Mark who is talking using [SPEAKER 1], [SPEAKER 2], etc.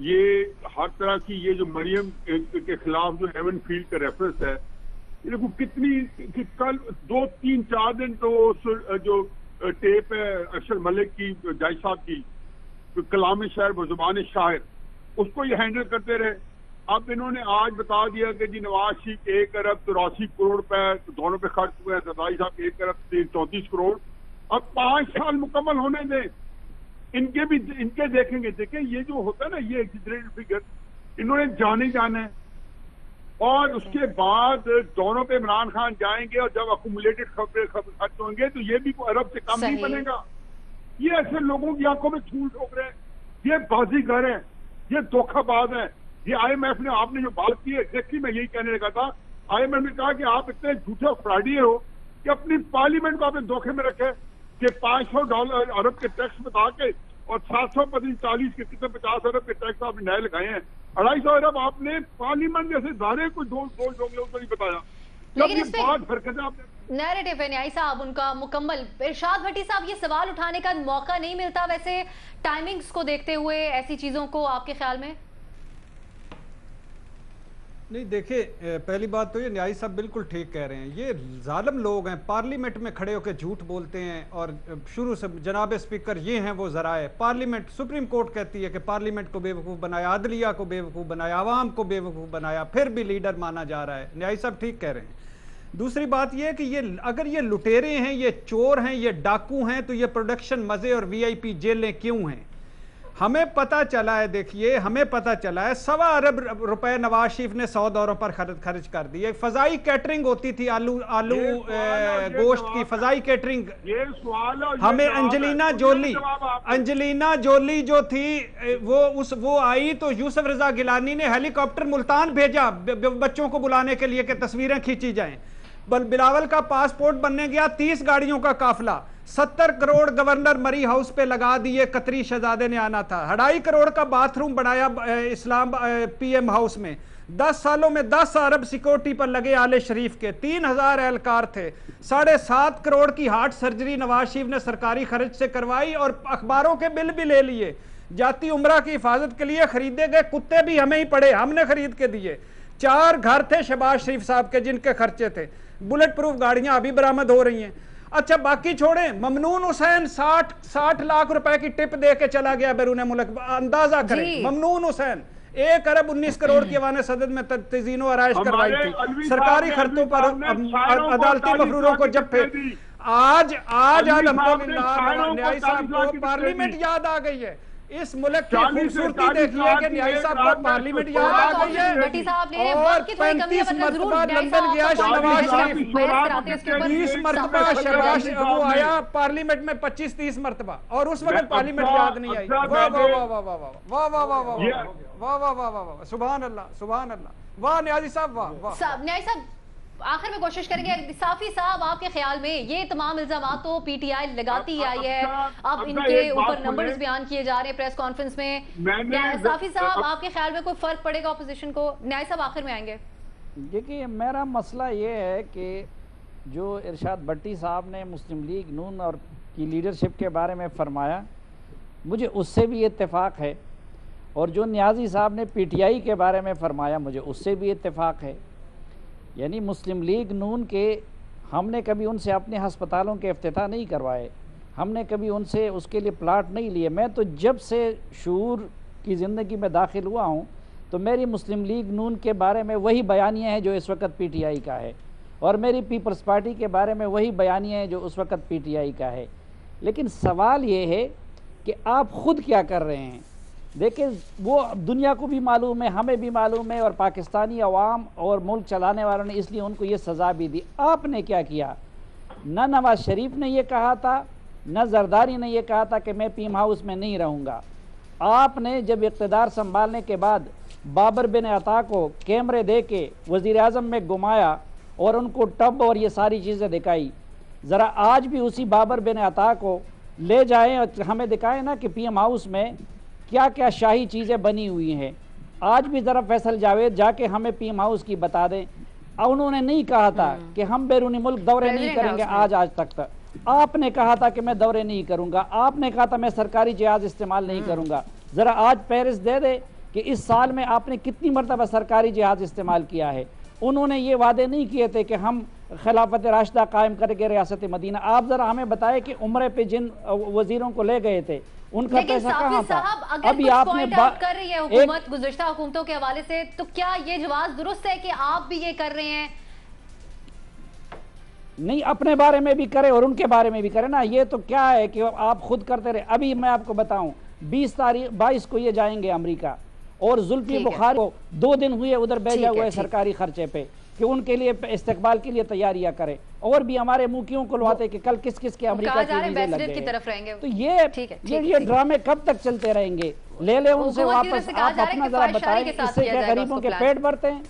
[SPEAKER 1] یہ ہر طرح کی یہ جو مریم کے خلاف جو ہیون فیلڈ کا ریفرنس ہے، یہ دیکھو کتنی کل 2-3-4 دن تو جو ٹیپ ہے ارشد ملک کی جج صاحب کی کلام شاعر بزبان شاعر، اس کو یہ ہینڈل کرتے رہے. اب انہوں نے آج بتا دیا کہ جی نواز شریف 1 ارب 83 کروڑ روپے دونوں پہ خرچ ہوئے ہیں، زرداری صاحب 1 ارب 34 کروڑ. اب 5 سال مکمل ہونے دیں، ان کے دیکھیں گے. دیکھیں یہ جو ہوتا ہے نا یہ ایگزیجریٹڈ فگر انہوں نے جانا ہے، اور اس کے بعد دونوں پہ عمران خان جائیں گے، اور جب اکومولیٹڈ خرچ ہوں گے تو یہ بھی کوئی ارب سے کم نہیں بنے گا. یہ ایسے لوگوں کی آنکھوں میں دھول ٹھوک رہے ہیں، یہ بازی گر ہیں، یہ دھوکہ باز ہیں. یہ آئی ایم ایف نے آپ نے جو بات کی ہے ایگزیکٹلی میں یہی کہنے لگا تھا. آئی ایم ایف نے کہا کہ آپ اتنے جھوٹے فراڈی ہو کہ اپنی پارلیمنٹ کو آپ نے دھوکے میں رکھے کہ $500 ارب کے ٹیکس بتا کے اور 740 کے کتنے 50 ارب کے ٹیکس آپ نے نئے لگائے ہیں. 250 ارب آپ نے پارلیمنٹ جیسے ادارے کو ڈول نہیں بتایا.
[SPEAKER 2] لیکن اس پہ نیریٹو ہے نیائی صاحب ان کا مکمل. ارشاد بھٹی صاحب یہ سوال اٹھانے کا موقع نہیں ملتا ویسے ٹائمنگز کو دیکھتے ہوئے ایسی چیزوں کو، آپ کے خیال میں؟
[SPEAKER 3] نہیں دیکھیں، پہلی بات تو یہ نیائی صاحب بالکل ٹھیک کہہ رہے ہیں. یہ ظالم لوگ ہیں، پارلیمنٹ میں کھڑے ہو کے جھوٹ بولتے ہیں، اور شروع سے جناب اسپیکر یہ ہیں وہ ذرائع. پارلیمنٹ سپریم کورٹ کہتی ہے کہ پارلیمنٹ کو بے وقوف بنایا، عدلیہ کو بے وقوف بنایا، عوام کو بے وقوف بنایا، پھر بھی لیڈر مانا جا رہا ہے. نیائی صاحب ٹھیک کہہ رہے ہیں. دوسری بات یہ کہ یہ اگر یہ لٹیرے ہیں، یہ چور ہیں، یہ ڈاکو ہیں، تو یہ پروڈکشن مزے اور وی آئی پی جیلیں کیوں ہیں؟ ہمیں پتہ چلا ہے، دیکھیے ہمیں پتہ چلا ہے 1.25 ارب روپے نواز شریف نے 100 دوروں پر خرچ کر دیے. فضائی کیٹرنگ ہوتی تھی، آلو گوشت کی فضائی کیٹرنگ. ہمیں انجلینا جولی جو تھی وہ آئی تو یوسف رضا گیلانی نے ہیلی کاپٹر ملتان بھیجا بچوں کو بلانے کے لیے کہ تصویریں کھینچی جائیں. بلاول کا پاسپورٹ بننے گیا 30 گاڑیوں کا قافلہ. 70 کروڑ گورنر مری ہاؤس پہ لگا دیے، قطری شہزادے نے آنا تھا. 2.5 کروڑ کا باتھ روم بنایا اسلام پی ایم ہاؤس میں. 10 سالوں میں 10 ارب سیکورٹی پر لگے آل شریف کے. 3000 اہلکار تھے. 7.5 کروڑ کی ہارٹ سرجری نواز شریف نے سرکاری خرچ سے کروائی، اور اخباروں کے بل بھی لے لیے. جاتی عمرہ کی حفاظت کے لیے خریدے گئے کتے بھی ہمیں ہی پڑے، ہم نے خرید کے دیے. 4 گھر تھے شہباز شریف صاحب کے جن کے خرچے تھے. بلٹ پروف گاڑیاں ابھی برآمد ہو رہی ہیں. اچھا باقی چھوڑیں، ممنون حسین 60 لاکھ روپے کی ٹپ دے کے چلا گیا بیرون ملک. اندازہ کریں ممنون حسین 1 ارب 19 کروڑ کی ایوان صدد میں تزئین و آرائش کروائی تھی. سرکاری خرچوں پر عدالتی مفروروں کو جب پھر آج الحمدللہ نیائی صاحب کو پارلیمنٹ یاد آ گئی ہے. اس ملک کی خوبصورتی دیکھیے کہ نیائی صاحب کو پارلیمنٹ یاد آ گئی ہے، اور 35 مرتبہ لندن گیا شہباز شریف. 20 مرتبہ شہباز وہ آیا پارلیمنٹ میں 25-30 مرتبہ، اور اس وقت پارلیمنٹ یاد نہیں آئی. واہ واہ واہ واہ واہ واہ واہ واہ واہ واہ واہ واہ، سبحان اللہ سبحان اللہ. واہ نیازی صاحب واہ واہ.
[SPEAKER 2] نیائی صاحب آخر میں کوشش کریں گے، صافی صاحب آپ کے خیال میں یہ تمام الزامات تو پی ٹی آئی لگاتی ہی آئی ہے، اب ان کے اوپر نمبرز بیان کیے جا رہے ہیں پریس کانفرنس میں. صافی صاحب آپ کے خیال میں کوئی فرق پڑے گا اپوزیشن کو؟ نیائی صاحب آخر میں آئیں گے.
[SPEAKER 4] دیکھیے میرا مسئلہ یہ ہے کہ جو ارشاد بھٹی صاحب نے مسلم لیگ نون اور کی لیڈرشپ کے بارے میں فرمایا، مجھے اس سے بھی اتفاق ہے، اور جو نیازی صاحب نے پی ٹی آئی کے بارے میں فرمایا مجھے اس سے بھی اتفاق ہے. یعنی مسلم لیگ نون کے ہم نے کبھی ان سے اپنے ہسپتالوں کے افتتاح نہیں کروائے، ہم نے کبھی ان سے اس کے لیے پلاٹ نہیں لیے. میں تو جب سے شعور کی زندگی میں داخل ہوا ہوں تو میری مسلم لیگ نون کے بارے میں وہی بیانیہ ہیں جو اس وقت پی ٹی آئی کا ہے، اور میری پیپلز پارٹی کے بارے میں وہی بیانیہ ہیں جو اس وقت پی ٹی آئی کا ہے. لیکن سوال یہ ہے کہ آپ خود کیا کر رہے ہیں. دیکھیں وہ دنیا کو بھی معلوم ہے، ہمیں بھی معلوم ہے، اور پاکستانی عوام اور ملک چلانے والوں نے اس لیے ان کو یہ سزا بھی دی. آپ نے کیا کیا؟ نہ نواز شریف نے یہ کہا تھا، نہ زرداری نے یہ کہا تھا کہ میں پیم ہاؤس میں نہیں رہوں گا. آپ نے جب اقتدار سنبھالنے کے بعد بابر بن عطا کو کیمرے دے کے وزیر اعظم میں گھمایا اور ان کو ٹب اور یہ ساری چیزیں دکھائی. ذرا آج بھی اسی بابر بن عطا کو لے جائیں اور ہمیں دکھائیں نا کہ پی ایم ہاؤس میں کیا کیا شاہی چیزیں بنی ہوئی ہیں. آج بھی ذرا فیصل جاوید جا کے ہمیں پی ایم ہاؤس کی بتا دیں. انہوں نے نہیں کہا تھا کہ ہم بیرونی ملک دورے نہیں کریں گے. آج تک آپ نے کہا تھا کہ میں دورے نہیں کروں گا، آپ نے کہا تھا میں سرکاری جہاز استعمال نہیں کروں گا. ذرا آج پیرس دے دے کہ کہ اس سال میں آپ نے کتنی مرتبہ سرکاری جہاز استعمال کیا ہے. انہوں نے یہ وعدے نہیں کیے تھے کہ ہم خلافت راشدہ قائم کریں گے ریاست مدینہ. آپ ذرا ہمیں بتائیں کہ عمرے پہ جن وزیروں کو لے گئے تھے ان کا پیسہ کہاں تھا؟
[SPEAKER 2] ابھی آپ نے کر رہی ہے حکومت گزشتہ حکومتوں کے حوالے سے، تو کیا یہ جواز درست ہے کہ آپ بھی یہ کر رہے ہیں؟
[SPEAKER 4] نہیں، اپنے بارے میں بھی کرے اور ان کے بارے میں بھی کرے نا. یہ تو کیا ہے کہ آپ خود کرتے رہے. ابھی میں آپ کو بتاؤں 22 کو یہ جائیں گے امریکہ، اور زلفی بخاری کو 2 دن ہوئے ادھر بھیجا ہوا ہے سرکاری خرچے پہ کہ ان کے لیے استقبال کے لیے تیاریاں کرے. اور بھی ہمارے منکیوں کو لواتے کہ کل کس کس کے امریکہ کی ویزے لگ گئے. تو یہ ڈرامے کب تک چلتے رہیں گے؟ لے لے ان سے واپس. آپ اپنا ذرا بتائیں، اس سے کیا غریبوں کے پیٹ بھرتے ہیں؟